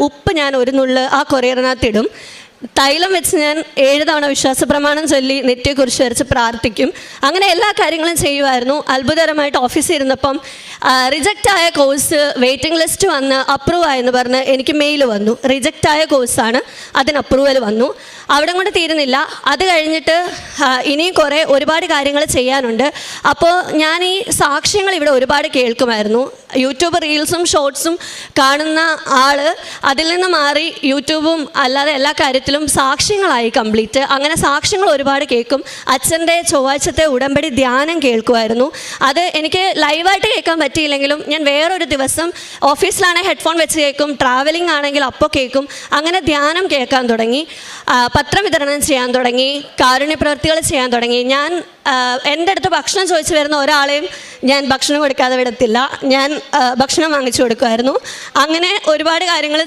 ഉപ്പ് ഞാൻ ഒരു നുള്ള് ആ കൊറിയറിനകത്തിടും. തൈലം വെച്ച് ഞാൻ 7 തവണ വിശ്വാസ പ്രമാണം ചൊല്ലി നെറ്റിയെക്കുറിച്ച് വരച്ച് പ്രാർത്ഥിക്കും. അങ്ങനെ എല്ലാ കാര്യങ്ങളും ചെയ്യുമായിരുന്നു. അത്ഭുതകരമായിട്ട് ഓഫീസിൽ ഇരുന്നപ്പം റിജക്റ്റായ കോഴ്സ് വെയിറ്റിംഗ് ലിസ്റ്റ് വന്ന് അപ്രൂവ് ആയെന്ന് പറഞ്ഞ് എനിക്ക് മെയിൽ വന്നു. റിജക്റ്റായ കോഴ്സാണ്, അതിന് അപ്രൂവൽ വന്നു. അവിടെ കൊണ്ട് തീരുന്നില്ല. അത് കഴിഞ്ഞിട്ട് ഇനിയും ഒരുപാട് കാര്യങ്ങൾ ചെയ്യാനുണ്ട്. അപ്പോൾ ഞാൻ ഈ സാക്ഷ്യങ്ങൾ ഇവിടെ ഒരുപാട് കേൾക്കുമായിരുന്നു. യൂട്യൂബ് റീൽസും ഷോർട്സും കാണുന്ന ആൾ അതിൽ നിന്ന് മാറി യൂട്യൂബും അല്ലാതെ എല്ലാ കാര്യത്തിലും സാക്ഷ്യങ്ങളായി കംപ്ലീറ്റ്. അങ്ങനെ സാക്ഷ്യങ്ങൾ ഒരുപാട് കേൾക്കും. അച്ഛൻ്റെ ചൊവ്വാഴ്ചത്തെ ഉടമ്പടി ധ്യാനം കേൾക്കുമായിരുന്നു. അത് എനിക്ക് ലൈവായിട്ട് കേൾക്കാൻ പറ്റിയില്ലെങ്കിലും ഞാൻ വേറൊരു ദിവസം ഓഫീസിലാണെങ്കിൽ ഹെഡ്ഫോൺ വെച്ച് കേൾക്കും, ട്രാവലിംഗ് ആണെങ്കിൽ അപ്പോൾ കേൾക്കും. അങ്ങനെ ധ്യാനം കേൾക്കാൻ തുടങ്ങി, പത്രം വിതരണം ചെയ്യാൻ തുടങ്ങി, കാരുണ്യ പ്രവൃത്തികൾ ചെയ്യാൻ തുടങ്ങി. ഞാൻ എൻ്റെ അടുത്ത് ഭക്ഷണം ചോദിച്ചു വരുന്ന ഒരാളെയും ഞാൻ ഭക്ഷണം കൊടുക്കാതെ വിടത്തില്ല. ഞാൻ ഭക്ഷണം വാങ്ങിച്ചു കൊടുക്കുമായിരുന്നു. അങ്ങനെ ഒരുപാട് കാര്യങ്ങൾ